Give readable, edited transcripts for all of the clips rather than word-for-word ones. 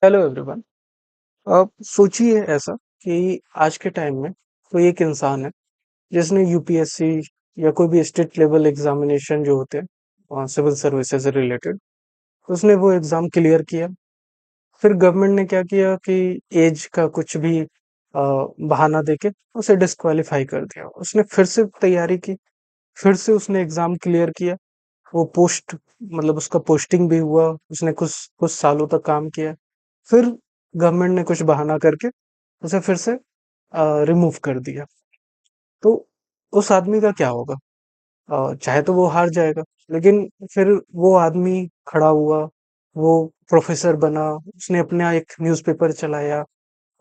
Hello everyone. आप सोचिए ऐसा कि आज के टाइम में कोई एक इंसान है जिसने यूपीएससी या कोई भी स्टेट लेवल एग्जामिनेशन जो होते हैं सिविल सर्विसेज से रिलेटेड, उसने वो एग्जाम क्लियर किया। फिर गवर्नमेंट ने क्या किया कि एज का कुछ भी बहाना देके उसे डिस्क्वालीफाई कर दिया। उसने फिर से तैयारी की, फिर से उसने एग्जाम क्लियर किया। वो पोस्ट मतलब उसका पोस्टिंग भी हुआ, उसने कुछ कुछ सालों तक काम किया। फिर गवर्नमेंट ने कुछ बहाना करके उसे फिर से रिमूव कर दिया। तो उस आदमी का क्या होगा? चाहे तो वो हार जाएगा, लेकिन फिर वो आदमी खड़ा हुआ, वो प्रोफेसर बना, उसने अपना एक न्यूज़पेपर चलाया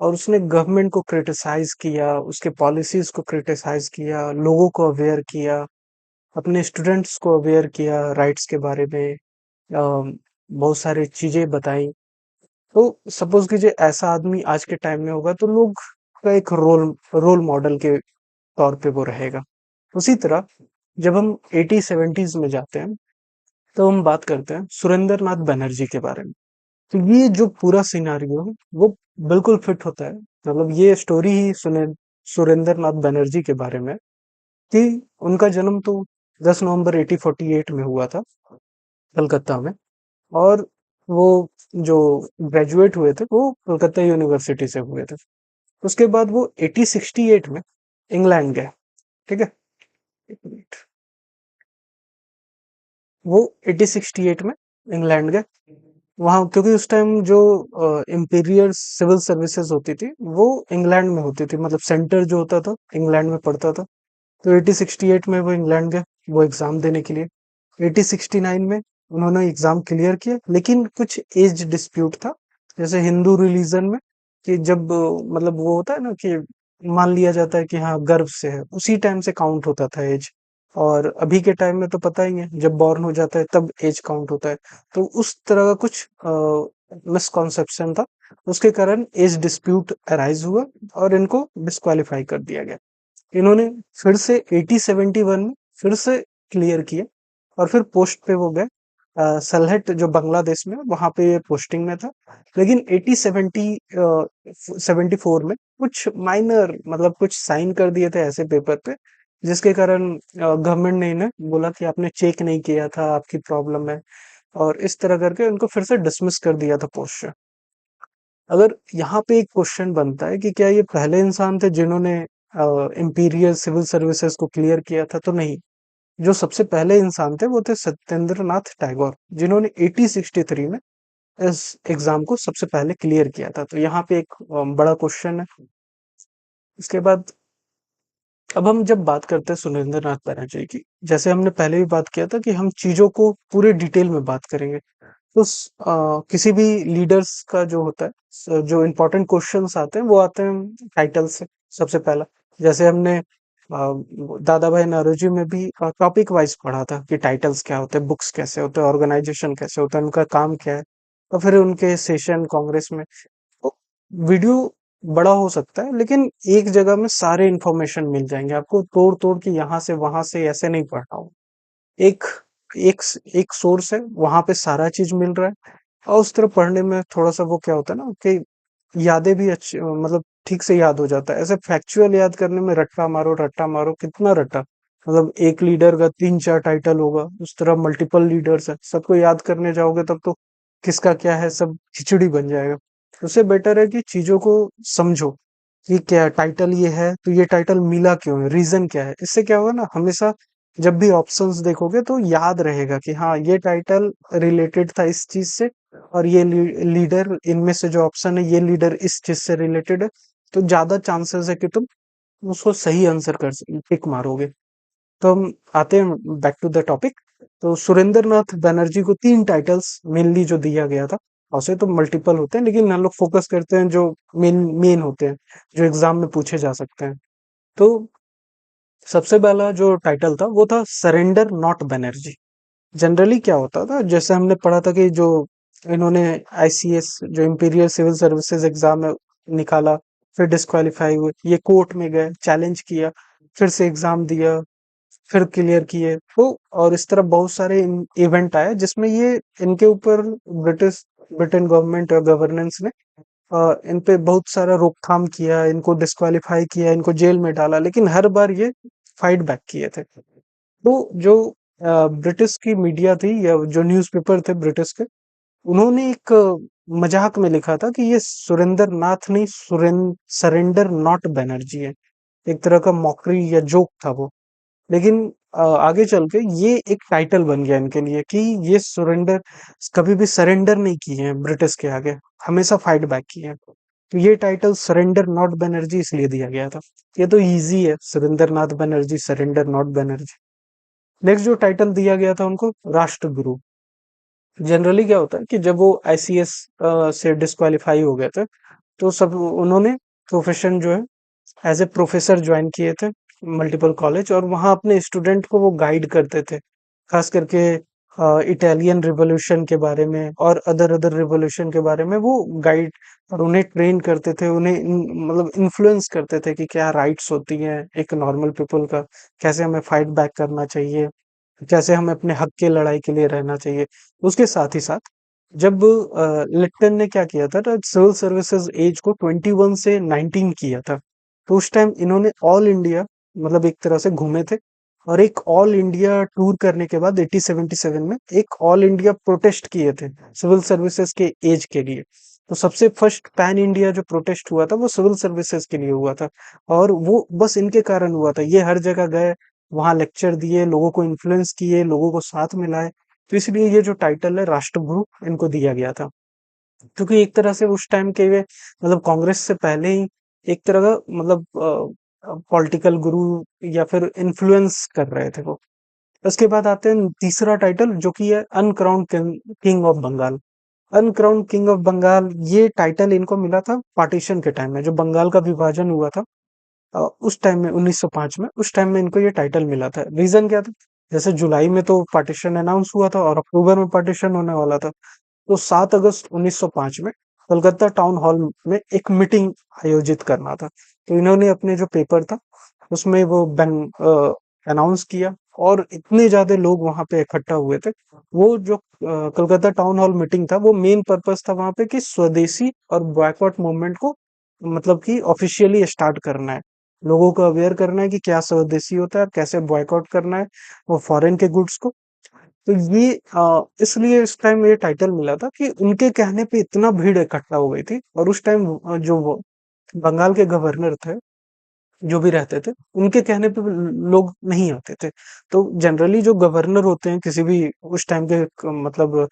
और उसने गवर्नमेंट को क्रिटिसाइज किया, उसके पॉलिसीज को क्रिटिसाइज किया, लोगों को अवेयर किया, अपने स्टूडेंट्स को अवेयर किया राइट्स के बारे में। बहुत सारी चीजें बताई। तो सपोज कीजिए ऐसा आदमी आज के टाइम में होगा तो लोग का एक रोल रोल मॉडल के तौर पे वो रहेगा। उसी तरह जब हम 80-70s में जाते हैं तो हम बात करते हैं सुरेंद्र नाथ बनर्जी के बारे में। तो ये जो पूरा सिनारियो है वो बिल्कुल फिट होता है। मतलब ये स्टोरी ही सुरेंद्र नाथ बनर्जी के बारे में, कि उनका जन्म तो 10 नवंबर 1848 में हुआ था, कलकत्ता में। और वो जो ग्रेजुएट हुए थे वो कलकत्ता यूनिवर्सिटी से हुए थे। उसके बाद वो 1868 में इंग्लैंड गए। ठीक है, एक मिनट। वो 1868 में इंग्लैंड गए। वहां क्योंकि उस टाइम जो इंपीरियल सिविल सर्विसेज होती थी वो इंग्लैंड में होती थी, मतलब सेंटर जो होता था इंग्लैंड में पड़ता था। तो 1868 में वो इंग्लैंड गए वो एग्जाम देने के लिए। 1869 में उन्होंने एग्जाम क्लियर किया, लेकिन कुछ एज डिस्प्यूट था, जैसे हिंदू रिलीजन में, कि जब मतलब वो होता है ना कि मान लिया जाता है कि हाँ गर्भ से है, उसी टाइम से काउंट होता था एज। और अभी के टाइम में तो पता ही है, जब बॉर्न हो जाता है तब एज काउंट होता है। तो उस तरह का कुछ मिसकॉन्सेप्शन था, उसके कारण एज डिस्प्यूट अराइज हुआ और इनको डिस्क्वालीफाई कर दिया गया। इन्होंने फिर से 1871 में फिर से क्लियर किया और फिर पोस्ट पे वो गए सलहट जो बांग्लादेश में, वहां पे ये पोस्टिंग में था। लेकिन 1874 में कुछ माइनर मतलब कुछ साइन कर दिए थे ऐसे पेपर पे, जिसके कारण गवर्नमेंट ने इन्हें बोला कि आपने चेक नहीं किया था, आपकी प्रॉब्लम है। और इस तरह करके उनको फिर से डिसमिस कर दिया था पोस्ट से। अगर यहाँ पे एक क्वेश्चन बनता है कि क्या ये पहले इंसान थे जिन्होंने इंपीरियल सिविल सर्विसेज को क्लियर किया था? तो नहीं। जो सबसे पहले इंसान थे वो थे सत्येंद्र नाथ टैगोर, जिन्होंने 1863 में इस एग्जाम को सबसे पहले क्लियर किया था। तो यहाँ पे एक बड़ा क्वेश्चन है। इसके बाद अब हम जब बात करते हैं सुरेंद्र नाथ बनर्जी की, जैसे हमने पहले भी बात किया था कि हम चीजों को पूरे डिटेल में बात करेंगे। तो किसी भी लीडर्स का जो होता है, जो इम्पोर्टेंट क्वेश्चंस आते हैं वो आते हैं टाइटल से। सबसे पहला, जैसे हमने दादा भाई नौरोजी में भी टॉपिक वाइज पढ़ा था कि टाइटल्स क्या होते हैं, बुक्स कैसे होते हैं, ऑर्गेनाइजेशन कैसे होता है, उनका काम क्या है, और फिर उनके सेशन कांग्रेस में। तो वीडियो बड़ा हो सकता है, लेकिन एक जगह में सारे इंफॉर्मेशन मिल जाएंगे आपको, तोड़ तोड़ के यहाँ से वहां से ऐसे नहीं पढ़ना हो। एक एक एक सोर्स है, वहां पे सारा चीज मिल रहा है। और उस तरह पढ़ने में थोड़ा सा वो क्या होता है ना कि यादें भी अच्छी मतलब ठीक से याद हो जाता है। ऐसे फैक्चुअल याद करने में रट्टा मारो कितना रट्टा, मतलब एक लीडर का 3-4 टाइटल होगा, उस तरह मल्टीपल लीडर्स है, सबको याद करने जाओगे तब तो किसका क्या है सब खिचड़ी बन जाएगा। उससे बेटर है कि चीजों को समझो कि क्या टाइटल ये है, तो ये टाइटल मिला क्यों है, रीजन क्या है। इससे क्या होगा ना, हमेशा जब भी ऑप्शंस देखोगे तो याद रहेगा कि हाँ ये टाइटल रिलेटेड था इस चीज से, और ये लीडर इनमें से जो ऑप्शन है ये लीडर इस चीज से रिलेटेड है। तो ज्यादा चांसेस है कि तुम उसको सही आंसर कर टिक मारोगे। तो हम आते हैं बैक टू द टॉपिक। तो सुरेंद्र नाथ बनर्जी को 3 टाइटल्स मेनली जो दिया गया था, वैसे तो मल्टीपल होते हैं लेकिन हम लोग फोकस करते हैं जो मेन मेन होते हैं, जो एग्जाम में पूछे जा सकते हैं। तो सबसे पहला जो टाइटल था वो था सरेंडर नॉट बनर्जी। जनरली क्या होता था, जैसे हमने पढ़ा था कि जो इन्होंने आईसीएस जो इंपीरियल सिविल सर्विसेज एग्जाम में निकाला, फिर डिस्क्वालीफाई हुए, ये कोर्ट में गए, चैलेंज किया, फिर से एग्जाम दिया, फिर क्लियर किए। तो और इस तरह बहुत सारे इवेंट आए जिसमें ये इनके ऊपर ब्रिटिश ब्रिटेन गवर्नमेंट और गवर्नेंस ने इन पे बहुत सारा रोकथाम किया, इनको डिस्क्वालीफाई किया, इनको जेल में डाला, लेकिन हर बार ये फाइट बैक किए थे। तो जो ब्रिटिश की मीडिया थी या जो न्यूज़पेपर थे ब्रिटिश के, उन्होंने एक मजाक में लिखा था कि ये सुरेंद्र नाथ नहीं, सरेंडर नॉट बनर्जी है। एक तरह का मॉकरी या जोक था वो। लेकिन आगे चल के ये एक टाइटल बन गया इनके लिए कि ये सुरेंडर कभी भी सरेंडर नहीं किए हैं ब्रिटिश के आगे, हमेशा फाइट बैक किए हैं। तो ये टाइटल सरेंडर नॉट बनर्जी इसलिए दिया गया था। ये तो इजी है, Surendra Nath Banerjee, surrender not Banerjee. Next जो टाइटल दिया गया था उनको, राष्ट्रगुरु। जनरली क्या होता है कि जब वो आईसीएस से डिस्क्वालीफाई हो गए थे, तो सब उन्होंने प्रोफेशन जो है एज ए प्रोफेसर ज्वाइन किए थे मल्टीपल कॉलेज, और वहाँ अपने स्टूडेंट को वो गाइड करते थे, खास करके इटालियन रिवॉल्यूशन के बारे में और अदर अदर रिवॉल्यूशन के बारे में वो गाइड और उन्हें ट्रेन करते थे, उन्हें मतलब इन्फ्लुएंस करते थे कि क्या राइट्स होती हैं एक नॉर्मल पीपल का, कैसे हमें फाइट बैक करना चाहिए, कैसे हमें अपने हक के लड़ाई के लिए रहना चाहिए। उसके साथ ही साथ जब लिप्टन ने क्या किया था, सिविल सर्विसेज एज को 21 से 19 किया था, तो उस टाइम इन्होंने ऑल इंडिया मतलब एक तरह से घूमे थे, और एक ऑल इंडिया टूर करने के बाद 1877 में एक ऑल इंडिया प्रोटेस्ट किए थे सिविल सर्विसेज के एज के लिए। तो सबसे फर्स्ट पैन इंडिया जो प्रोटेस्ट हुआ था वो सिविल सर्विसेज के लिए हुआ था, और वो बस इनके कारण हुआ था। ये हर जगह गए, वहां लेक्चर दिए, लोगों को इन्फ्लुएंस किए, लोगों को साथ मिलाए। तो इसलिए ये जो टाइटल है राष्ट्रगुरु इनको दिया गया था, क्योंकि एक तरह से उस टाइम के वे मतलब कांग्रेस से पहले ही एक तरह का मतलब पॉलिटिकल गुरु या फिर इन्फ्लुएंस कर रहे थे वो। उसके बाद आते हैं तीसरा टाइटल, जो कि है uncrowned king of Bengal. Uncrowned king of Bengal ये टाइटल इनको मिला था पार्टीशन के टाइम में, जो बंगाल का विभाजन हुआ था उस टाइम में 1905 में, उस टाइम में इनको ये टाइटल मिला था। रीजन क्या था, जैसे जुलाई में तो पार्टीशन अनाउंस हुआ था और अक्टूबर में पार्टीशन होने वाला था। तो 7 अगस्त 1905 में कलकत्ता टाउन हॉल में एक मीटिंग आयोजित करना था। तो इन्होंने अपने जो पेपर था उसमें वो अनाउंस किया, और इतने ज्यादा लोग वहां पे इकट्ठा हुए थे। वो जो कलकत्ता टाउन हॉल मीटिंग था, वो मेन पर्पस था वहां पे कि स्वदेशी और बॉयकॉट मूवमेंट को मतलब कि ऑफिशियली स्टार्ट करना है, लोगों को अवेयर करना है कि क्या स्वदेशी होता है, कैसे बॉयकॉट करना है वो फॉरेन के गुड्स को। तो ये इसलिए इस टाइम ये टाइटल मिला था कि उनके कहने पे इतना भीड़ इकट्ठा हो गई थी, और उस टाइम जो वो बंगाल के गवर्नर थे, जो भी रहते थे, उनके कहने पे लोग नहीं आते थे। तो जनरली जो गवर्नर होते हैं किसी भी उस टाइम के मतलब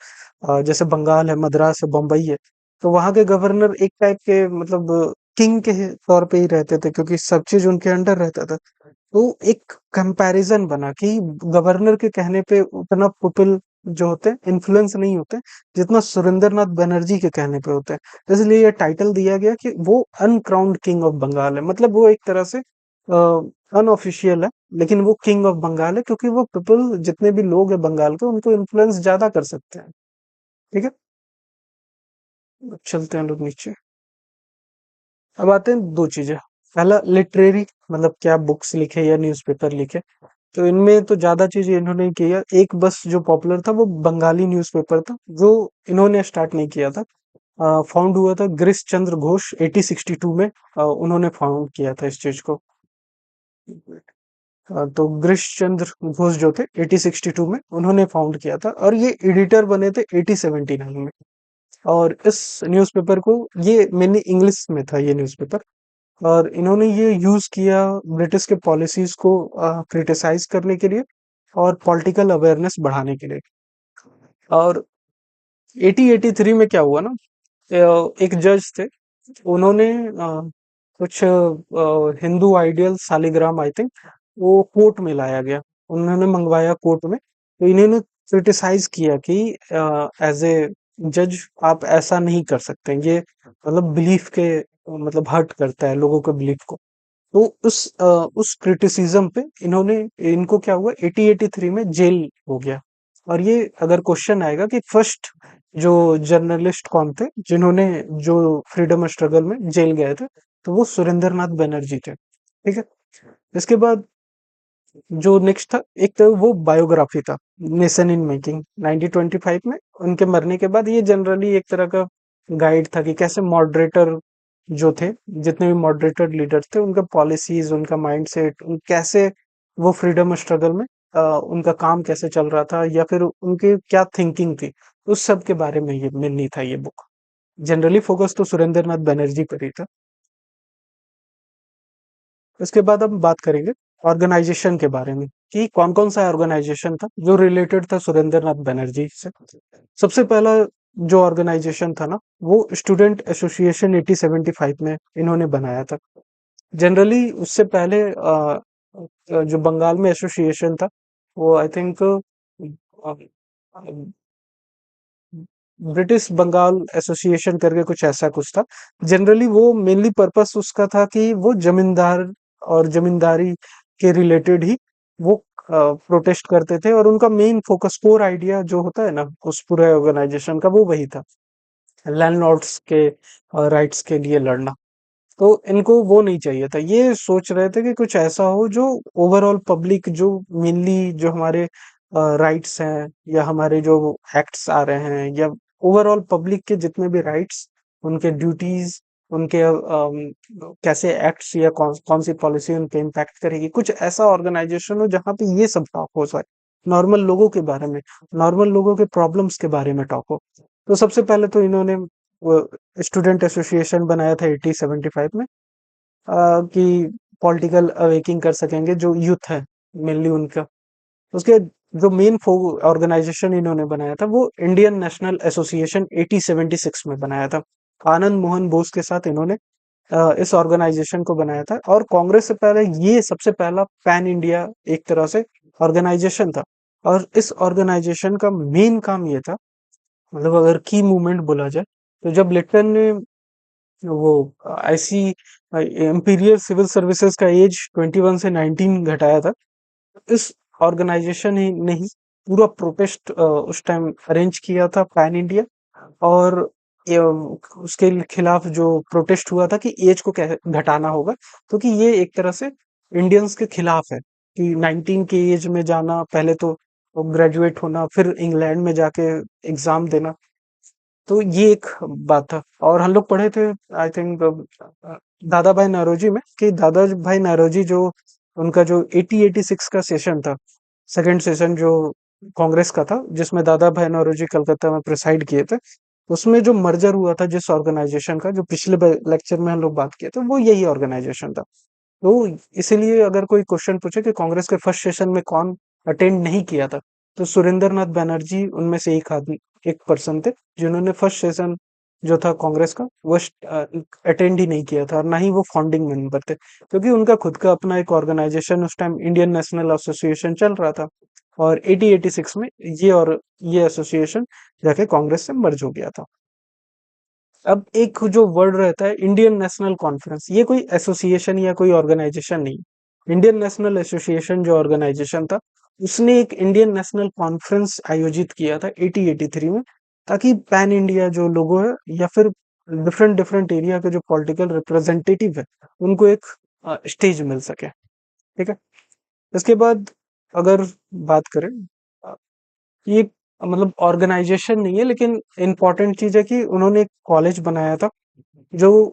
जैसे बंगाल है, मद्रास है, बम्बई है, तो वहां के गवर्नर एक टाइप के मतलब किंग के तौर पे ही रहते थे, क्योंकि सब चीज उनके अंडर रहता था। तो एक कंपैरिजन बना कि गवर्नर के कहने पे उतना पीपल जो होते हैं इन्फ्लुएंस नहीं होते जितना सुरेंद्रनाथ बनर्जी के कहने पे होते हैं। इसलिए ये टाइटल दिया गया कि वो अनक्राउंड किंग ऑफ बंगाल है, मतलब वो एक तरह से अनऑफिशियल है, लेकिन वो किंग ऑफ बंगाल है क्योंकि वो पीपल जितने भी लोग हैं बंगाल के उनको इन्फ्लुएंस ज्यादा कर सकते हैं। ठीक है, अब चलते हैं लोग नीचे। अब आते हैं दो चीजें। पहला लिटरेरी, मतलब क्या बुक्स लिखे या न्यूज़पेपर लिखे। तो इनमें तो ज्यादा चीज इन्होंने नहीं किया। एक बस जो पॉपुलर था वो बंगाली न्यूज़पेपर था, जो इन्होंने स्टार्ट नहीं किया था। फाउंड हुआ था गिरीश चंद्र घोष 1862 में, उन्होंने फाउंड किया था इस चीज को। तो गिरीश चंद्र घोष जो थे 1862 में उन्होंने फाउंड किया था, और ये एडिटर बने थे 1879 में। और इस न्यूज़पेपर को, ये मेनली इंग्लिश में था ये न्यूज़पेपर, और इन्होंने ये यूज किया ब्रिटिश के पॉलिसीज को क्रिटिसाइज करने के लिए और पॉलिटिकल अवेयरनेस बढ़ाने के लिए। और 1883 में क्या हुआ ना, एक जज थे, उन्होंने कुछ Hindu ideal Saligram I think वो कोर्ट में लाया गया, उन्होंने मंगवाया कोर्ट में। तो इन्होंने क्रिटिसाइज किया कि एज ए जज आप ऐसा नहीं कर सकते, ये मतलब बिलीफ के मतलब हर्ट करता है लोगों के बिलीफ को। तो उस क्रिटिसिज्म पे इन्होंने, इनको क्या हुआ 1883 में जेल हो गया। और ये अगर क्वेश्चन आएगा कि फर्स्ट जो जर्नलिस्ट कौन थे जिन्होंने, जो फ्रीडम स्ट्रगल में जेल गए थे, तो वो सुरेंद्रनाथ बनर्जी थे। ठीक है, इसके बाद जो नेक्स्ट था, एक तो वो बायोग्राफी था, नेशन इन मेकिंग 1925 में। उनके मरने के बाद ये जनरली एक तरह का गाइड था कि कैसे मॉडरेटर जो थे, जितने भी मॉडरेटर लीडर्स थे, उनका पॉलिसीज, उनका माइंडसेट, कैसे वो फ्रीडम स्ट्रगल में उनका काम कैसे चल रहा था, या फिर उनके क्या थिंकिंग थी, उस सब के बारे में ये मिलनी था ये बुक। जनरली फोकस तो सुरेंद्र नाथ बनर्जी पर ही था। इसके बाद हम बात करेंगे ऑर्गेनाइजेशन के बारे में, कि कौन कौन सा ऑर्गेनाइजेशन था जो रिलेटेड था सुरेंद्र नाथ बनर्जी से। सबसे पहला जो ऑर्गेनाइजेशन था ना, वो स्टूडेंट एसोसिएशन 1875 में इन्होंने बनाया था। जनरली उससे पहले जो बंगाल में एसोसिएशन था, वो I think British Bengal association करके कुछ ऐसा कुछ था। जनरली वो मेनली पर्पस उसका था कि वो जमींदार और जमींदारी के रिलेटेड ही वो प्रोटेस्ट करते थे, और उनका मेन फोकस, कोर आइडिया जो होता है ना उस पूरे ऑर्गेनाइजेशन का, वो वही था, लैंडलॉर्ड्स के राइट्स के लिए लड़ना। तो इनको वो नहीं चाहिए था, ये सोच रहे थे कि कुछ ऐसा हो जो ओवरऑल पब्लिक, जो मेनली जो हमारे राइट्स हैं, या हमारे जो एक्ट्स आ रहे हैं, या ओवरऑल पब्लिक के जितने भी राइट्स, उनके ड्यूटीज, उनके कैसे एक्ट्स या कौन सी पॉलिसी उन पे इम्पैक्ट करेगी, कुछ ऐसा ऑर्गेनाइजेशन हो जहाँ पे ये सब टॉक हो सके, नॉर्मल लोगों के बारे में, नॉर्मल लोगों के प्रॉब्लम्स के बारे में टॉक हो। तो सबसे पहले तो इन्होंने वो स्टूडेंट एसोसिएशन बनाया था 1875 में, कि पॉलिटिकल अवेकिंग कर सकेंगे जो यूथ है मेनली उनका। उसके जो मेन ऑर्गेनाइजेशन इन्होंने बनाया था, वो इंडियन नेशनल एसोसिएशन 1876 में बनाया था। आनंद मोहन बोस के साथ इन्होंने इस ऑर्गेनाइजेशन को बनाया था, और कांग्रेस से पहले ये सबसे पहला पैन इंडिया एक तरह से ऑर्गेनाइजेशन था। और इस ऑर्गेनाइजेशन का मेन काम ये था, मतलब अगर की मूवमेंट बोला जाए, तो जब लिप्टन ने वो ऐसी इंपीरियल सिविल सर्विसेज का एज 21 से 19 घटाया था, इस ऑर्गेनाइजेशन ही ने ही पूरा प्रोटेस्ट उस टाइम अरेंज किया था पैन इंडिया। और उसके खिलाफ जो प्रोटेस्ट हुआ था कि एज को कैसे घटाना होगा, क्योंकि ये एक तरह से इंडियंस के खिलाफ है, कि 19 के एज में जाना, पहले तो ग्रेजुएट होना, फिर इंग्लैंड में जाके एग्जाम देना। तो ये एक बात था। और हम लोग पढ़े थे आई थिंक दादा भाई नौरोजी में, कि दादा भाई नौरोजी जो उनका जो 1886 का सेशन था, सेकंड सेशन जो कांग्रेस का था, जिसमें दादा भाई नौरोजी कलकत्ता में प्रिसाइड किए थे, उसमें जो मर्जर हुआ था जिस ऑर्गेनाइजेशन का, जो पिछले लेक्चर में हम लोग बात किए थे, वो यही ऑर्गेनाइजेशन था। तो इसीलिए अगर कोई क्वेश्चन पूछे कि कांग्रेस के फर्स्ट सेशन में कौन अटेंड नहीं किया था, तो सुरेंद्र नाथ बनर्जी उनमें से एक आदमी, एक पर्सन थे, जिन्होंने फर्स्ट सेशन जो था कांग्रेस का, वो अटेंड ही नहीं किया था, और ना ही वो फाउंडिंग मेंबर थे, क्योंकि उनका खुद का अपना एक ऑर्गेनाइजेशन उस टाइम इंडियन नेशनल एसोसिएशन चल रहा था। और 1886 में ये एसोसिएशन जाके कांग्रेस से मर्ज हो गया था। अब एक जो वर्ड रहता है इंडियन नेशनल कॉन्फ्रेंस, ये कोई एसोसिएशन या कोई ऑर्गेनाइजेशन नहीं। इंडियन नेशनल एसोसिएशन जो ऑर्गेनाइजेशन था, उसने एक इंडियन नेशनल कॉन्फ्रेंस आयोजित किया था 1883 में, ताकि पैन इंडिया जो लोगों है, या फिर डिफरेंट डिफरेंट एरिया के जो पॉलिटिकल रिप्रेजेंटेटिव है, उनको एक स्टेज मिल सके। ठीक है। इसके बाद अगर बात करें, ये मतलब ऑर्गेनाइजेशन नहीं है, लेकिन इम्पोर्टेंट चीज है कि उन्होंने एक कॉलेज बनाया था, जो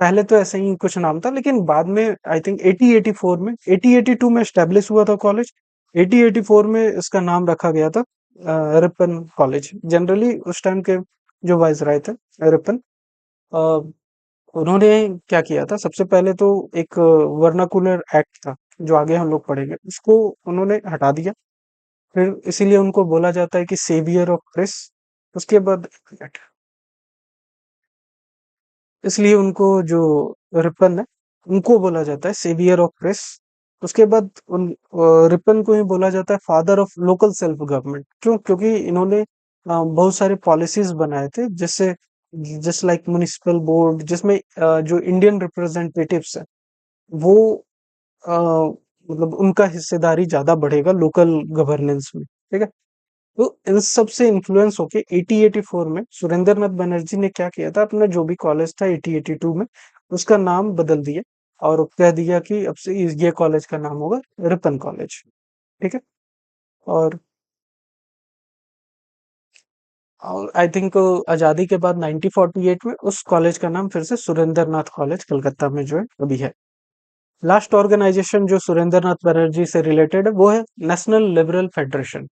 पहले तो ऐसे ही कुछ नाम था, लेकिन बाद में आई थिंक 1884 में, 1882 में एस्टेब्लिश हुआ था कॉलेज। 1884 में इसका नाम रखा गया था रिपन कॉलेज। जनरली उस टाइम के जो वाइसराय थे, रिपन, उन्होंने क्या किया था, सबसे पहले तो एक वर्नाकुलर एक्ट था, जो आगे हम लोग पढ़ेंगे, उसको उन्होंने हटा दिया। फिर इसीलिए उनको बोला जाता है कि सेवियर ऑफ प्रेस। उसके बाद इसलिए उनको जो रिपन है, उनको बोला जाता है सेवियर ऑफ प्रेस। उसके बाद उन रिपन को ही बोला जाता है father of local self government. क्यों? क्योंकि इन्होंने बहुत सारे पॉलिसीज बनाए थे, जिससे जस्ट लाइक म्युनिसिपल बोर्ड, जिसमें जो इंडियन रिप्रेजेंटेटिव्स है, वो अ, मतलब उनका हिस्सेदारी ज्यादा बढ़ेगा लोकल गवर्नेंस में। ठीक है। तो इन सब से इन्फ्लुएंस होके 1884 में सुरेंद्र नाथ बनर्जी ने क्या किया था, अपना जो भी कॉलेज था 1882 में, उसका नाम बदल दिया। और कह दिया कि अब से ये कॉलेज का नाम होगा रिपन कॉलेज। ठीक है। और आई थिंक आजादी के बाद 1948 में उस कॉलेज का नाम फिर से सुरेंद्र नाथ कॉलेज कलकत्ता में जो है अभी है। लास्ट ऑर्गेनाइजेशन जो सुरेंद्र नाथ बनर्जी से रिलेटेड है वो है नेशनल लिबरल फेडरेशन।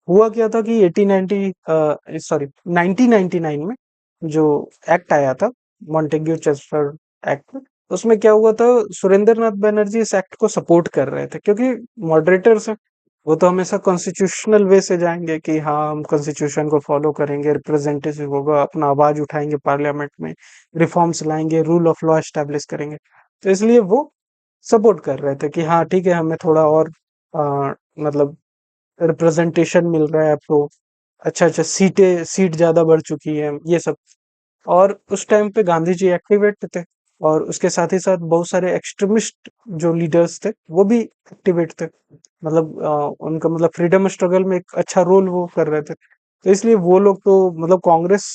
हुआ क्या था कि 1890 सॉरी 1999 में जो एक्ट आया था, मॉन्टेग्यू चेस्टरफोर्ड एक्ट, उसमें क्या हुआ था, सुरेंद्र नाथ बनर्जी इस एक्ट को सपोर्ट कर रहे थे क्योंकि मॉडरेटर्स हैं, वो तो हमेशा कॉन्स्टिट्यूशनल वे से जाएंगे कि हाँ हम कॉन्स्टिट्यूशन को फॉलो करेंगे, रिप्रेजेंटेटिव होगा, अपना आवाज उठाएंगे पार्लियामेंट में, रिफॉर्म्स लाएंगे, रूल ऑफ लॉ एस्टेब्लिश करेंगे। तो इसलिए वो सपोर्ट कर रहे थे कि हाँ ठीक है, हमें थोड़ा और मतलब रिप्रेजेंटेशन मिल रहा है आपको, अच्छा अच्छा सीट ज्यादा बढ़ चुकी है, ये सब। और उस टाइम पे गांधी जी एक्टिवेट थे, और उसके साथ ही साथ बहुत सारे एक्सट्रीमिस्ट जो लीडर्स थे वो भी एक्टिवेट थे, मतलब उनका मतलब फ्रीडम स्ट्रगल में एक अच्छा रोल वो कर रहे थे। तो इसलिए वो लोग तो मतलब कांग्रेस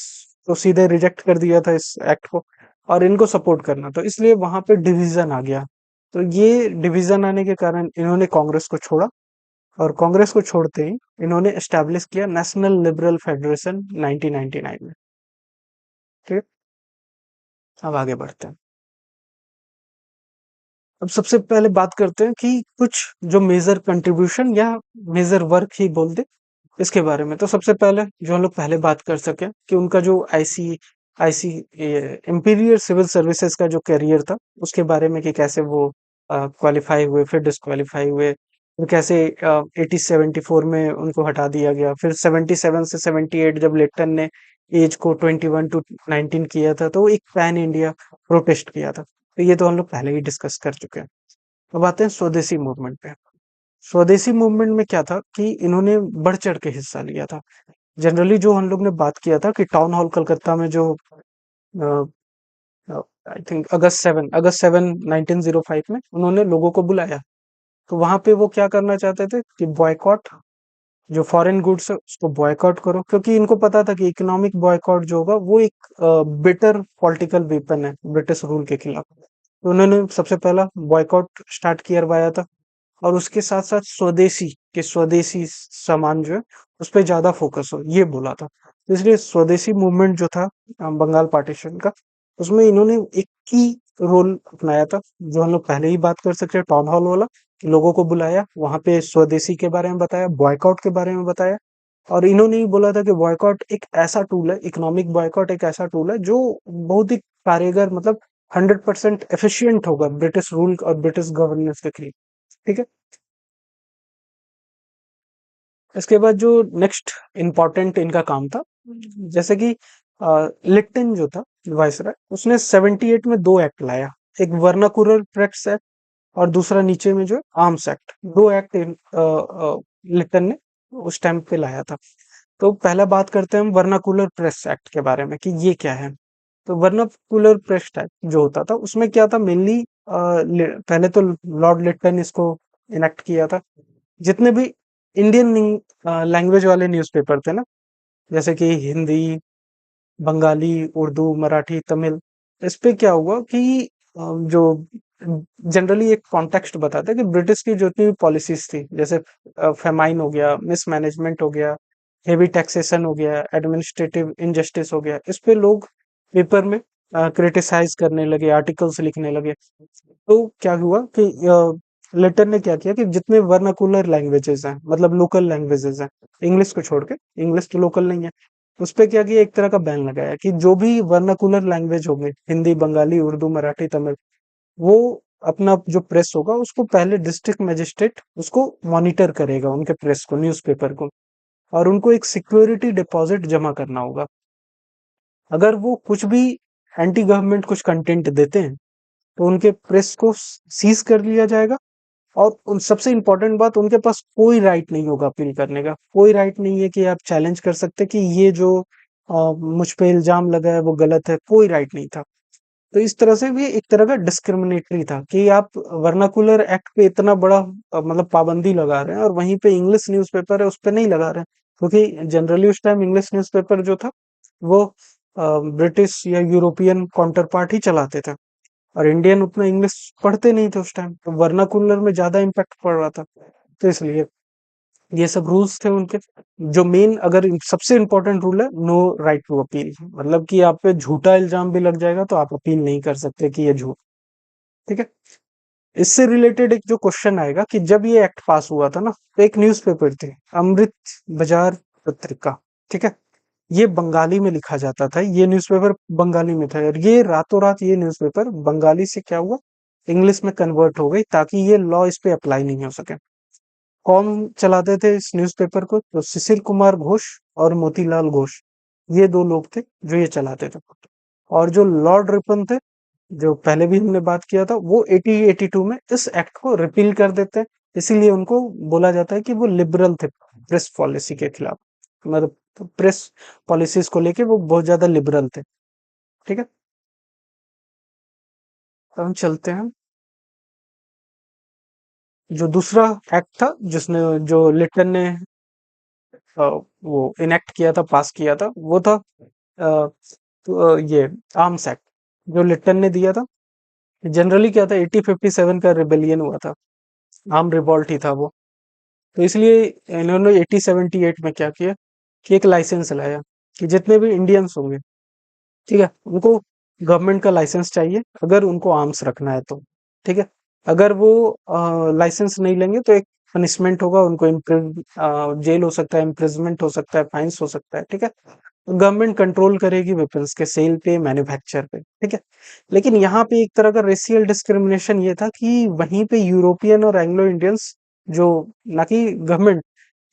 तो सीधे रिजेक्ट कर दिया था इस एक्ट को, और इनको सपोर्ट करना, तो इसलिए वहां पे डिवीजन आ गया। तो ये डिवीजन आने के कारण इन्होंने कांग्रेस को छोड़ा, और कांग्रेस को छोड़ते ही इन्होंने एस्टैब्लिश किया नेशनल लिबरल फेडरेशन 1999 में। ठीक है। अब आगे बढ़ते हैं। अब सबसे पहले बात करते हैं कि कुछ जो मेजर कंट्रीब्यूशन या मेजर वर्क ही बोल दे इसके बारे में। तो सबसे पहले जो हम लोग पहले बात कर सके कि उनका जो आईसी इंपीरियल सिविल सर्विसेज का जो करियर था उसके बारे में, कि कैसे वो क्वालिफाई हुए, फिर डिस्क्वालीफाई हुए, फिर कैसे 1874 में उनको हटा दिया गया, फिर 77 से 78 जब लिप्टन ने एज को 21 टू 19 किया था तो वो एक पैन इंडिया प्रोटेस्ट किया था। तो ये तो हम लोग पहले ही डिस्कस कर चुके हैं। अब आते हैं स्वदेशी मूवमेंट पे। स्वदेशी मूवमेंट में क्या था कि इन्होंने बढ़ चढ़ के हिस्सा लिया था। जनरली जो हम लोग ने बात किया था कि टाउन हॉल कलकत्ता में जो आई थिंक अगस्त 7 1905 में उन्होंने लोगों को बुलाया, तो वहां पे वो क्या करना चाहते थे कि बॉयकॉट, जो फॉरेन गुड्स है उसको बॉयकॉट करो, क्योंकि इनको पता था कि इकोनॉमिक बॉयकॉट जो होगा वो एक बिटर पॉलिटिकल वेपन है ब्रिटिश रूल के खिलाफ। तो उन्होंने सबसे पहला बॉयकॉट स्टार्ट किया था, और उसके साथ साथ स्वदेशी सामान जो है उस पे ज्यादा फोकस हो, ये बोला था। तो इसलिए स्वदेशी मूवमेंट जो था बंगाल पार्टीशन का, उसमें इन्होंने एक की रोल अपनाया था, जो हम लोग पहले ही बात कर सकते हैं, टाउन हॉल वाला, कि लोगों को बुलाया, वहां पे स्वदेशी के बारे में बताया, बॉयकॉट के बारे में बताया। और इन्होंने ही बोला था कि बॉयकॉट एक ऐसा टूल है, इकोनॉमिक बॉयकॉट एक ऐसा टूल है जो बहुत ही कारगर, मतलब 100% एफिशिएंट होगा ब्रिटिश रूल और ब्रिटिश गवर्नेंस के खिलाफ। ठीक है। इसके बाद जो नेक्स्ट इम्पोर्टेंट इनका काम था, जैसे कि लिप्टन जो था वायसराय, उसने 78 में दो एक्ट लाया, एक वर्नाकुलर प्रेस एक्ट और दूसरा नीचे में जो है आर्म्स एक्ट। दो एक्ट लिप्टन ने उस टाइम पे लाया था। तो पहला बात करते हैं हम वर्नाकुलर प्रेस एक्ट के बारे में कि ये क्या है। तो वर्नाकुलर प्रेस एक्ट जो होता था उसमें क्या था मेनली, पहले तो लॉर्ड लिप्टन इसको इनेक्ट किया था। जितने भी इंडियन लैंग्वेज वाले न्यूज़पेपर थे ना, जैसे कि हिंदी, बंगाली, उर्दू, मराठी, तमिल, इस पे क्या हुआ कि जो जनरली एक कॉन्टेक्स्ट बताता है कि ब्रिटिश की जितनी भी पॉलिसीज थी, जैसे फेमाइन हो गया, मिसमैनेजमेंट हो गया, हेवी टैक्सेशन हो गया, एडमिनिस्ट्रेटिव इनजस्टिस हो गया, इस पे लोग पेपर में क्रिटिसाइज करने लगे, आर्टिकल्स लिखने लगे। तो क्या हुआ कि लेटर ने क्या किया कि जितने वर्नाकुलर लैंग्वेजेस हैं, मतलब लोकल लैंग्वेजेस हैं, इंग्लिश को छोड़ के, इंग्लिश तो लोकल नहीं है, उस पे क्या किया, एक तरह का बैन लगाया कि जो भी वर्नाकुलर लैंग्वेज होंगे, हिंदी, बंगाली, उर्दू, मराठी, तमिल, वो अपना जो प्रेस होगा उसको पहले डिस्ट्रिक्ट मजिस्ट्रेट उसको मॉनिटर करेगा, उनके प्रेस को, न्यूज़पेपर को, और उनको एक सिक्योरिटी डिपॉजिट जमा करना होगा। अगर वो कुछ भी एंटी गवर्नमेंट कुछ कंटेंट देते हैं तो उनके प्रेस को सीज कर लिया जाएगा, और उन सबसे इम्पोर्टेंट बात, उनके पास कोई राइट नहीं होगा अपील करने का, कोई राइट नहीं है कि आप चैलेंज कर सकते कि ये जो मुझ पे इल्जाम लगा है वो गलत है, कोई राइट नहीं था। तो इस तरह से भी एक तरह का डिस्क्रिमिनेटरी था कि आप वर्नाकुलर एक्ट पे इतना बड़ा मतलब पाबंदी लगा रहे हैं, और वहीं पे इंग्लिश न्यूज़पेपर है उस पे नहीं लगा रहे हैं, क्योंकि जनरली उस टाइम इंग्लिश न्यूज़पेपर जो था वो ब्रिटिश या यूरोपियन काउंटर पार्ट ही चलाते थे। और इंडियन उतना इंग्लिश पढ़ते नहीं थे उस टाइम, तो वर्नाकुलर में ज्यादा इम्पैक्ट पड़ रहा था। तो इसलिए ये सब रूल्स थे उनके। जो मेन, अगर सबसे इम्पोर्टेंट रूल है, नो राइट टू अपील, मतलब कि आप पे झूठा इल्जाम भी लग जाएगा तो आप अपील नहीं कर सकते कि ये झूठ। ठीक है। इससे रिलेटेड एक जो क्वेश्चन आएगा कि जब ये एक्ट पास हुआ था ना, तो एक न्यूज़पेपर थी, अमृत बाजार पत्रिका। ठीक है। ये बंगाली में लिखा जाता था, ये न्यूज़पेपर बंगाली में था, और ये रातों रात ये न्यूज़पेपर बंगाली से क्या हुआ, इंग्लिश में कन्वर्ट हो गई, ताकि ये लॉ इस पे अप्लाई नहीं हो सके। कौन चलाते थे इस न्यूज़पेपर को? तो शिशिर कुमार घोष और मोतीलाल घोष, ये दो लोग थे जो ये चलाते थे। और जो लॉर्ड रिपन थे, जो पहले भी हमने बात किया था, वो 1882 में इस एक्ट को रिपील कर देते हैं। इसीलिए उनको बोला जाता है कि वो लिबरल थे प्रेस पॉलिसी के खिलाफ, मतलब प्रेस पॉलिसीज को लेके वो बहुत ज्यादा लिबरल थे। ठीक है। अब हम चलते हैं, जो दूसरा एक्ट था जिसने, जो लिटन ने वो इनेक्ट किया था, पास किया था, वो था ये आर्म्स एक्ट, जो लिटन ने दिया था। जनरली क्या था, 1857 का रिबेलियन हुआ था, आर्म रिवॉल्ट ही था वो। तो इसलिए इन्होंने 1878 में क्या किया कि एक लाइसेंस लाया कि जितने भी इंडियंस होंगे, ठीक है, उनको गवर्नमेंट का लाइसेंस चाहिए अगर उनको आर्म्स रखना है तो। ठीक है। अगर वो लाइसेंस नहीं लेंगे तो एक पनिशमेंट होगा उनको, जेल हो सकता है, इम्प्रिजमेंट हो सकता है, फाइन्स हो सकता है। ठीक है। तो गवर्नमेंट कंट्रोल करेगी वेपन्स के सेल पे, मैन्युफैक्चर पे। ठीक है। लेकिन यहाँ पे एक तरह का रेशियल डिस्क्रिमिनेशन ये था कि वहीं पे यूरोपियन और एंग्लो इंडियंस, जो, ना कि गवर्नमेंट,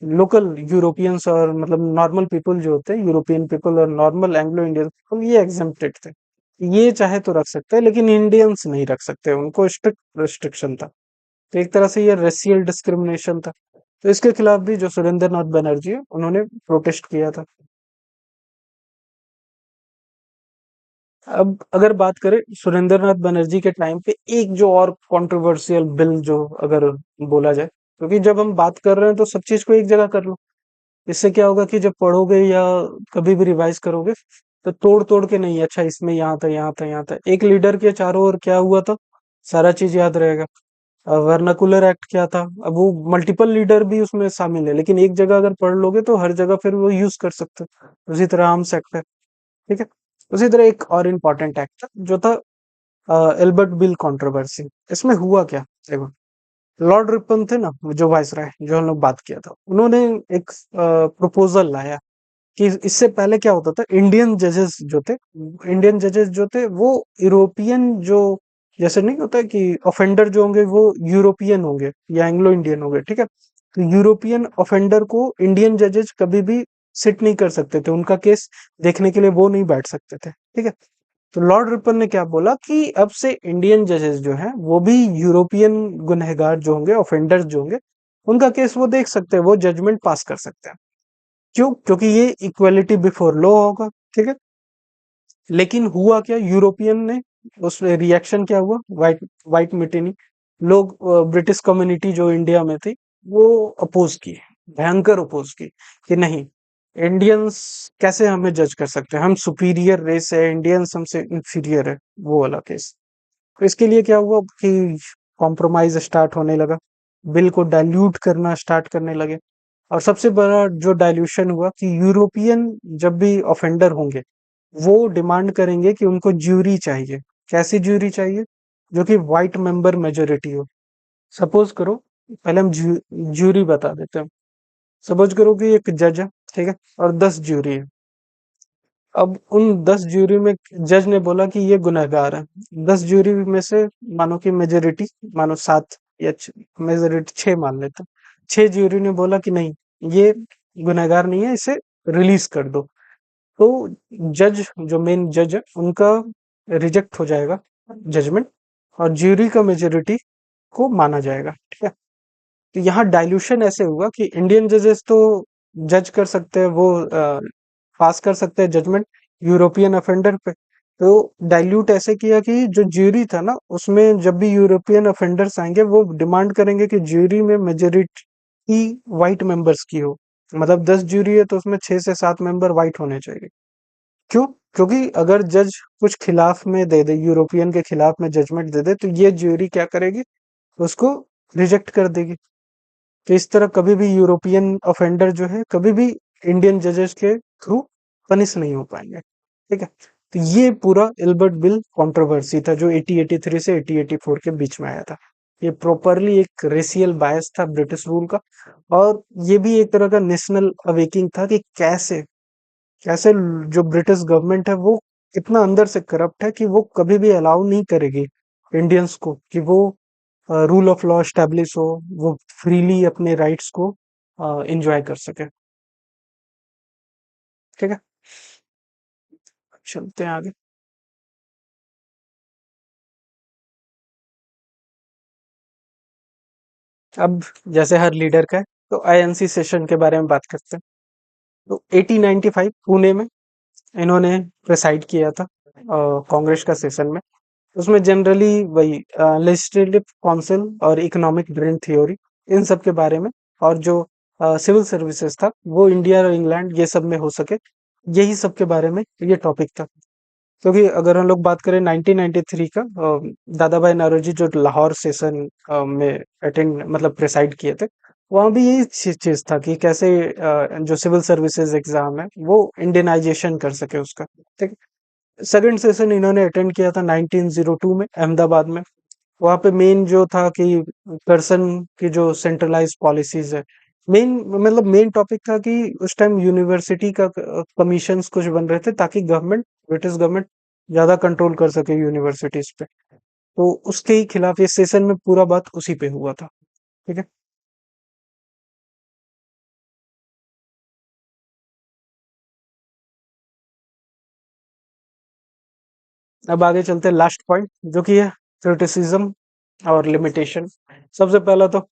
लोकल यूरोपियंस और मतलब नॉर्मल पीपल जो होते हैं, यूरोपियन पीपल और नॉर्मल एंग्लो इंडियन पीपल, ये एग्जेम्प्टेड थे। ये चाहे तो रख सकते हैं लेकिन इंडियंस नहीं रख सकते, उनको स्ट्रिक्ट रिस्ट्रिक्शन था। तो एक तरह से ये रेशियल डिस्क्रिमिनेशन था। तो इसके खिलाफ भी जो सुरेंद्र नाथ बनर्जी है, उन्होंने प्रोटेस्ट किया था। अब अगर बात करें सुरेंद्र नाथ बनर्जी के टाइम पे, एक जो और कंट्रोवर्शियल बिल जो अगर बोला जाए, क्योंकि जब हम बात कर रहे हैं तो सब चीज को एक जगह कर लो। इससे क्या होगा कि जब पढ़ोगे या कभी भी रिवाइज करोगे, तो तोड़ तोड़ के नहीं, अच्छा इसमें यहाँ था, यहाँ था, यहाँ था, एक लीडर के चारों ओर क्या हुआ था, सारा चीज याद रहेगा। वर्नाकुलर एक्ट क्या था, अब वो मल्टीपल लीडर भी उसमें शामिल है, लेकिन एक जगह अगर पढ़ लोगे तो हर जगह फिर वो यूज कर सकते हो। उसी तरह आर्म्स एक्ट है। ठीक है। उसी तरह एक और इम्पोर्टेंट एक्ट था जो था एल्बर्ट बिल कंट्रोवर्सी। इसमें हुआ क्या, देखो, लॉर्ड रिपन थे ना, जो वाइसराय, जो हम लोग बात किया था, उन्होंने एक प्रपोजल लाया कि इससे पहले क्या होता था, इंडियन जजेस जो थे वो यूरोपियन, जो, जैसे नहीं होता है कि ऑफेंडर जो होंगे वो यूरोपियन होंगे या एंग्लो इंडियन होंगे। ठीक है। तो यूरोपियन ऑफेंडर को इंडियन जजेस कभी भी सिट नहीं कर सकते थे, उनका केस देखने के लिए वो नहीं बैठ सकते थे। ठीक है। तो लॉर्ड रिपन ने क्या बोला कि अब से इंडियन जजेस जो हैं वो भी यूरोपियन गुनहगार जो होंगे, ऑफेंडर्स जो होंगे, उनका केस वो देख सकते हैं, वो जजमेंट पास कर सकते हैं। क्यों? क्योंकि ये इक्वालिटी बिफोर लॉ होगा। ठीक है। लेकिन हुआ क्या, यूरोपियन ने, उस रिएक्शन क्या हुआ, वाइट वाइट मिटेनी लोग, ब्रिटिश कम्युनिटी जो इंडिया में थी, वो अपोज की, भयंकर अपोज की, कि नहीं, इंडियंस कैसे हमें जज कर सकते हैं, हम सुपीरियर रेस है, इंडियंस हमसे इंफीरियर है, वो वाला केस। तो इसके लिए क्या हुआ कि कॉम्प्रोमाइज स्टार्ट होने लगा, बिल को डाइल्यूट करना स्टार्ट करने लगे। और सबसे बड़ा जो डाइल्यूशन हुआ कि यूरोपियन जब भी ऑफेंडर होंगे, वो डिमांड करेंगे कि उनको ज्यूरी चाहिए। कैसी ज्यूरी चाहिए? जो कि व्हाइट मेंबर मेजोरिटी हो। सपोज करो, पहले हम ज्यूरी बता देते हैं। सपोज करो कि एक जज है, ठीक है, और 10 ज्यूरी है। अब उन 10 ज्यूरी में जज ने बोला कि ये गुनहगार है। 10 ज्यूरी में से मानो कि मेजोरिटी, मानो 7 या मेजोरिटी 6 मान लेते हैं, 6 ज्यूरी ने बोला कि नहीं, ये गुनहगार नहीं है, इसे रिलीज कर दो। तो जज, जो मेन जज है, उनका रिजेक्ट हो जाएगा जजमेंट, और ज्यूरी का मेजोरिटी को माना जाएगा। ठीक है। तो यहाँ डाइल्यूशन ऐसे हुआ कि इंडियन जजेस तो जज कर सकते हैं, वो पास कर सकते हैं जजमेंट यूरोपियन ऑफेंडर पे। तो डाइल्यूट ऐसे किया कि जो ज्यूरी था ना, उसमें जब भी यूरोपियन ऑफेंडर्स आएंगे, वो डिमांड करेंगे कि ज्यूरी में मेजोरिटी वाइट मेंबर्स की हो। मतलब 10 ज्यूरी है तो उसमें 6 से 7 मेंबर वाइट होने चाहिए। क्यों? क्योंकि अगर जज कुछ खिलाफ में दे दे, यूरोपियन के खिलाफ में जजमेंट दे दे, तो ये ज्यूरी क्या करेगी, उसको रिजेक्ट कर देगी। तो इस तरह कभी भी यूरोपियन ऑफेंडर जो है कभी भी इंडियन जजेस के थ्रू पनिश नहीं हो पाएंगे। ठीक है। तो ये पूरा इल्बर्ट बिल कंट्रोवर्सी था जो 1883 से 1884 के बीच में आया था। ये प्रॉपरली एक रेशियल बायस था ब्रिटिश रूल का। और ये भी एक तरह का नेशनल अवेकिंग था कि कैसे कैसे जो ब्रिटिश गवर्नमेंट है वो इतना अंदर से करप्ट है कि वो कभी भी अलाउ नहीं करेगी इंडियंस को कि वो रूल ऑफ लॉ एस्टेब्लिश हो, वो फ्रीली अपने राइट्स को एंजॉय कर सके। ठीक है। चलते हैं आगे। अब जैसे हर लीडर का है, तो आईएनसी सेशन के बारे में बात करते हैं। तो 1895 पुणे में इन्होंने प्रेसाइड किया था कांग्रेस का सेशन में। उसमें जनरली वही लेजिस्लेटिव काउंसिल और इकोनॉमिक ड्रीम थ्योरी, इन सब के बारे में, और जो सिविल सर्विसेज था वो इंडिया और इंग्लैंड ये सब में हो सके, यही सब के बारे में ये टॉपिक था। क्योंकि अगर हम लोग बात करें 1993 का, दादा भाई नौरोजी जो लाहौर सेशन में अटेंड मतलब प्रेसाइड किए थे, वहां भी यही चीज था कि कैसे जो सिविल सर्विसेज एग्जाम है वो इंडियनाइजेशन कर सके उसका। ठीक है। सेकंड सेशन इन्होंने अटेंड किया था 1902 में अहमदाबाद में। वहां पे मेन जो था कि कर्सन की जो सेंट्रलाइज पॉलिसीज है, मेन मतलब मेन टॉपिक था कि उस टाइम यूनिवर्सिटी का कमीशंस कुछ बन रहे थे ताकि गवर्नमेंट, ब्रिटिश गवर्नमेंट ज्यादा कंट्रोल कर सके यूनिवर्सिटीज पे। तो उसके ही खिलाफ ये सेशन में पूरा बात उसी पे हुआ था। ठीक है। अब आगे चलते हैं लास्ट पॉइंट जो कि है क्रिटिसिज्म और लिमिटेशन। सबसे पहला तो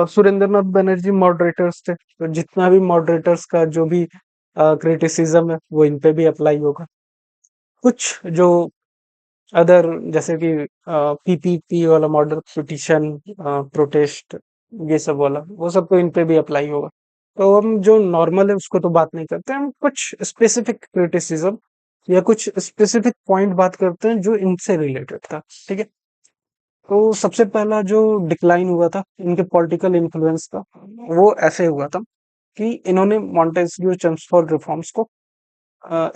सुरेंद्रनाथ बनर्जी मॉडरेटर्स थे, तो जितना भी मॉडरेटर्स का जो भी क्रिटिसिज्म है वो इन पे भी अप्लाई होगा। कुछ जो अदर जैसे कि पीपीपी वाला मॉडल, पिटिशन, प्रोटेस्ट, ये सब वाला, वो सब तो इन पे भी अप्लाई होगा। तो हम जो नॉर्मल है उसको तो बात नहीं करते, हम कुछ स्पेसिफिक क्रिटिसिज्म या कुछ स्पेसिफिक पॉइंट बात करते हैं जो इनसे रिलेटेड था। ठीक है। तो सबसे पहला जो डिक्लाइन हुआ था इनके पॉलिटिकल इन्फ्लुएंस का, वो ऐसे हुआ था कि इन्होंने मॉन्टेस्क्यू चेम्सफोर्ड रिफॉर्म्स को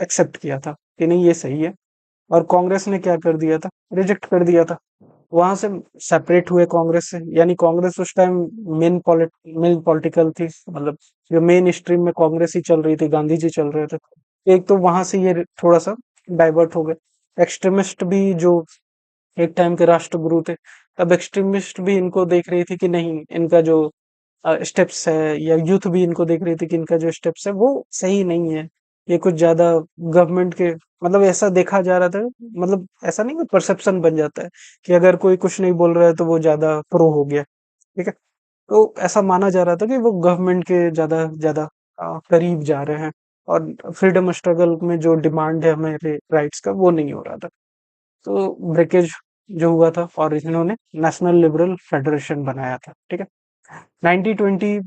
एक्सेप्ट किया था कि नहीं ये सही है, और कांग्रेस ने क्या कर दिया था, रिजेक्ट कर दिया था। वहां से सेपरेट हुए कांग्रेस से, यानी कांग्रेस उस टाइम मेन मेन पॉलिटिकल थी, मतलब जो मेन स्ट्रीम में कांग्रेस ही चल रही थी, गांधी जी चल रहे थे। एक तो वहां से ये थोड़ा सा डाइवर्ट हो गए। एक्सट्रीमिस्ट भी जो एक टाइम के राष्ट्रगुरु थे, अब एक्सट्रीमिस्ट भी इनको देख रही थी कि नहीं, इनका जो स्टेप्स है, या यूथ भी इनको देख रही थी कि इनका जो स्टेप्स है वो सही नहीं है। ये कुछ ज्यादा गवर्नमेंट के, मतलब ऐसा देखा जा रहा था, मतलब ऐसा नहीं, परसेप्शन बन जाता है कि अगर कोई कुछ नहीं बोल रहा है तो वो ज्यादा प्रो हो गया। ठीक है। तो ऐसा माना जा रहा था कि वो गवर्नमेंट के ज्यादा ज्यादा करीब जा रहे हैं, और फ्रीडम स्ट्रगल में जो डिमांड है हमारे राइट्स का वो नहीं हो रहा था। तो ब्रेकेज जो हुआ था, और इन्होंने नेशनल लिबरल फेडरेशन बनाया था। ठीक है। 1920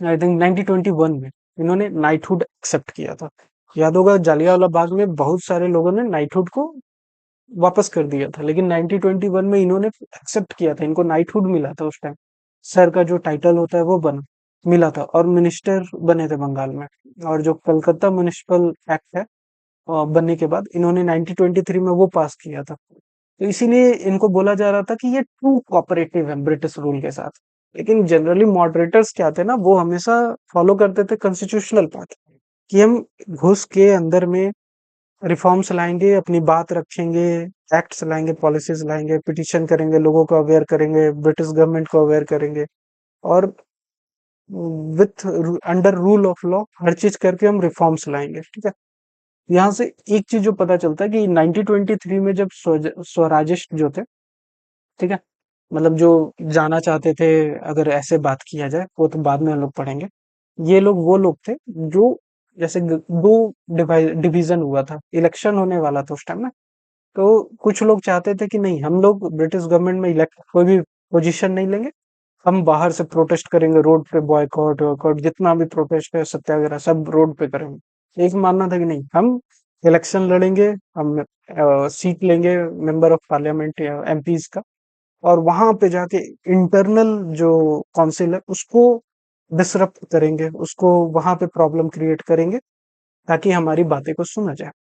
आई थिंक 1921 में इन्होंने नाइटहुड एक्सेप्ट किया था। याद होगा जालियांवाला बाग में बहुत सारे लोगों ने नाइटहुड को वापस कर दिया था, लेकिन 1921 में इन्होंने एक्सेप्ट किया था, इनको नाइटहुड मिला था उस टाइम। सर का जो टाइटल होता है वो बन मिला था, और मिनिस्टर बने थे बंगाल में। और जो कलकत्ता म्युनिसिपल एक्ट है बनने के बाद इन्होंने 1923 में वो पास किया था। तो इसीलिए इनको बोला जा रहा था कि ये टू कोऑपरेटिव है ब्रिटिश रूल के साथ। लेकिन जनरली मॉडरेटर्स क्या थे ना, वो हमेशा फॉलो करते थे कॉन्स्टिट्यूशनल पाथ, कि हम घुस के अंदर में रिफॉर्म्स लाएंगे, अपनी बात रखेंगे, एक्ट्स लाएंगे, पॉलिसीज लाएंगे, पिटिशन करेंगे, लोगों को अवेयर करेंगे, ब्रिटिश गवर्नमेंट को अवेयर करेंगे, और with under rule of law हर चीज करके हम रिफॉर्म्स लाएंगे। ठीक है। यहाँ से एक चीज जो पता चलता है कि 1923 में जब स्वराजिस्ट जो थे, ठीक है, मतलब जो जाना चाहते थे, अगर ऐसे बात किया जाए वो तो बाद में हम लोग पढ़ेंगे। ये लोग वो लोग थे जो, जैसे दो डिवीजन हुआ था, इलेक्शन होने वाला था उस टाइम ना। तो कुछ लोग चाहते थे कि नहीं, हम लोग ब्रिटिश गवर्नमेंट में इलेक्ट कोई भी पोजीशन नहीं लेंगे, हम बाहर से प्रोटेस्ट करेंगे, रोड पे बॉयकॉट वॉयकॉट जितना भी प्रोटेस्ट है, सत्याग्रह सब रोड पे करेंगे। एक मानना था कि नहीं, हम इलेक्शन लड़ेंगे, हम सीट लेंगे मेंबर ऑफ पार्लियामेंट या एमपीज का, और वहां पे जाके इंटरनल जो काउंसिल है उसको डिसरप्ट करेंगे, उसको वहां पे प्रॉब्लम क्रिएट करेंगे ताकि हमारी बातें को सुना जाए।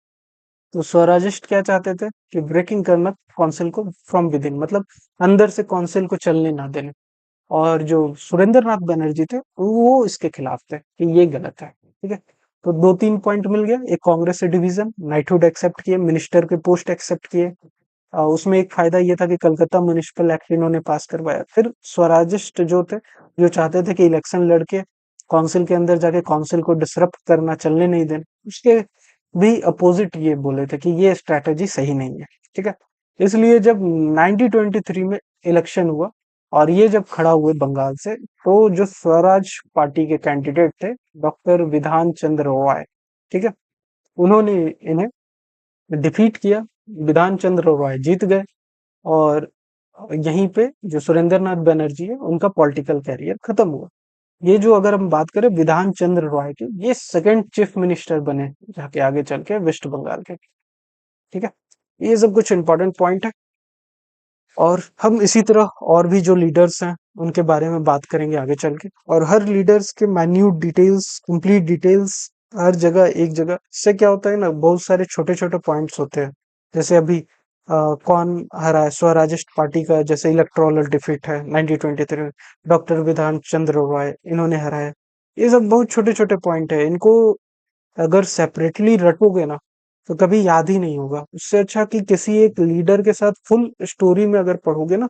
तो स्वराजिस्ट क्या चाहते थे कि ब्रेकिंग करना काउंसिल को फ्रॉम विद इन, मतलब अंदर से काउंसिल को चलने ना देने। और जो सुरेंद्र नाथ बनर्जी थे वो इसके खिलाफ थे कि ये गलत है। ठीक है, तो दो तीन पॉइंट मिल गया। एक, कांग्रेस से डिवीजन, नाइटहुड एक्सेप्ट किए, मिनिस्टर के पोस्ट एक्सेप्ट किए। उसमें एक फायदा ये था कि कलकत्ता म्युनिसिपल एक्ट इन्होंने पास करवाया। फिर स्वराजिस्ट जो थे, जो चाहते थे कि इलेक्शन लड़के काउंसिल के अंदर जाके काउंसिल को डिसरप्ट करना, चलने नहीं देना, उसके भी अपोजिट ये बोले थे कि ये स्ट्रैटेजी सही नहीं है। ठीक है, इसलिए जब 1923 में इलेक्शन हुआ और ये जब खड़ा हुए बंगाल से, तो जो स्वराज पार्टी के कैंडिडेट थे, डॉक्टर विधान चंद्र रॉय, ठीक है, उन्होंने इन्हें डिफीट किया। विधान चंद्र रॉय जीत गए, और यहीं पे जो सुरेंद्र नाथ बनर्जी है उनका पॉलिटिकल कैरियर खत्म हुआ। ये जो अगर हम बात करें विधान चंद्र रॉय की, ये सेकंड चीफ मिनिस्टर बने जाके आगे चल के वेस्ट बंगाल के। ठीक है, ये सब कुछ इंपॉर्टेंट पॉइंट है। और हम इसी तरह और भी जो लीडर्स हैं उनके बारे में बात करेंगे आगे चल के, और हर लीडर्स के माइन्यूट डिटेल्स, कंप्लीट डिटेल्स, हर जगह एक जगह। इससे क्या होता है ना, बहुत सारे छोटे छोटे पॉइंट्स होते हैं। जैसे अभी कौन हरा है स्वराजिस्ट पार्टी का, जैसे इलेक्टोरल डिफीट है 1923 में, डॉक्टर विधान चंद्र रॉय इन्होंने हराया। ये सब बहुत छोटे छोटे पॉइंट है, इनको अगर सेपरेटली रटोगे ना तो कभी याद ही नहीं होगा। उससे अच्छा कि किसी एक लीडर के साथ फुल स्टोरी में अगर पढ़ोगे ना,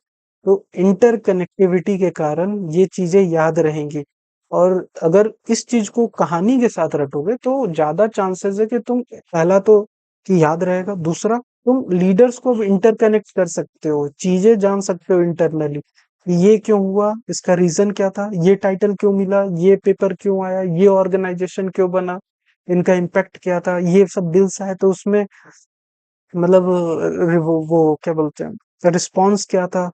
तो इंटरकनेक्टिविटी के कारण ये चीजें याद रहेंगी। और अगर इस चीज को कहानी के साथ रटोगे तो ज्यादा चांसेस है कि तुम, पहला तो कि याद रहेगा, दूसरा तुम लीडर्स को इंटरकनेक्ट कर सकते हो, चीजें जान सकते हो इंटरनली, ये क्यों हुआ, इसका रीजन क्या था, ये टाइटल क्यों मिला, ये पेपर क्यों आया, ये ऑर्गेनाइजेशन क्यों बना, इनका इम्पैक्ट क्या था, ये सब बिल्स आए तो उसमें मतलब वो क्या बोलते हैं, रिस्पॉन्स क्या था।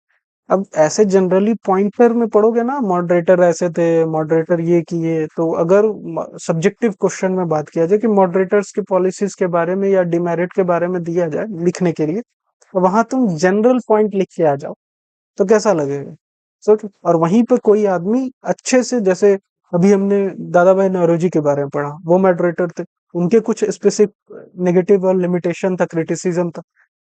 अब ऐसे जनरली पॉइंटर में पढ़ोगे ना, मॉडरेटर ऐसे थे, मॉडरेटर ये किए, तो अगर सब्जेक्टिव क्वेश्चन में बात किया जाए कि मॉडरेटर्स की पॉलिसीज के बारे में या डिमेरिट के बारे में दिया जाए लिखने के लिए, तो वहां तुम जनरल पॉइंट लिख के आ जाओ तो कैसा लगेगा, सोचो। और वहीं पे कोई आदमी अच्छे से, जैसे अभी हमने दादा भाई नौरोजी के बारे में पढ़ा, वो मॉडरेटर थे, उनके कुछ स्पेसिफिक नेगेटिव और लिमिटेशन था, क्रिटिसिज्म था।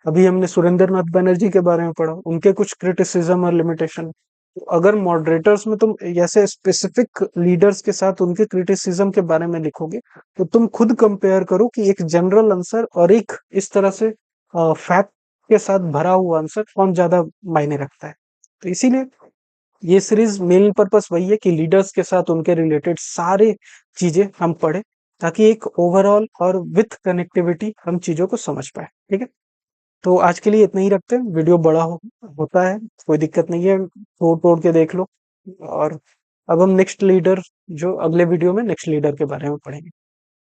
अभी हमने सुरेंद्र नाथ बनर्जी के बारे में पढ़ा, उनके कुछ क्रिटिसिज्म और लिमिटेशन। तो अगर मॉडरेटर्स में तुम ऐसे स्पेसिफिक लीडर्स के साथ उनके क्रिटिसिज्म के बारे में लिखोगे, तो तुम खुद कंपेयर करो कि एक जनरल आंसर और एक इस तरह से फैक्ट के साथ भरा हुआ आंसर कौन ज्यादा मायने रखता है। तो इसीलिए ये सीरीज मेन पर्पस वही है कि लीडर्स के साथ उनके रिलेटेड सारे चीजें हम पढ़े, ताकि एक ओवरऑल और विथ कनेक्टिविटी हम चीजों को समझ पाए। ठीक है, तो आज के लिए इतना ही रखते हैं। वीडियो बड़ा होता है, कोई दिक्कत नहीं है, तोड़ तोड़ के देख लो। और अब हम नेक्स्ट लीडर, जो अगले वीडियो में नेक्स्ट लीडर के बारे में पढ़ेंगे।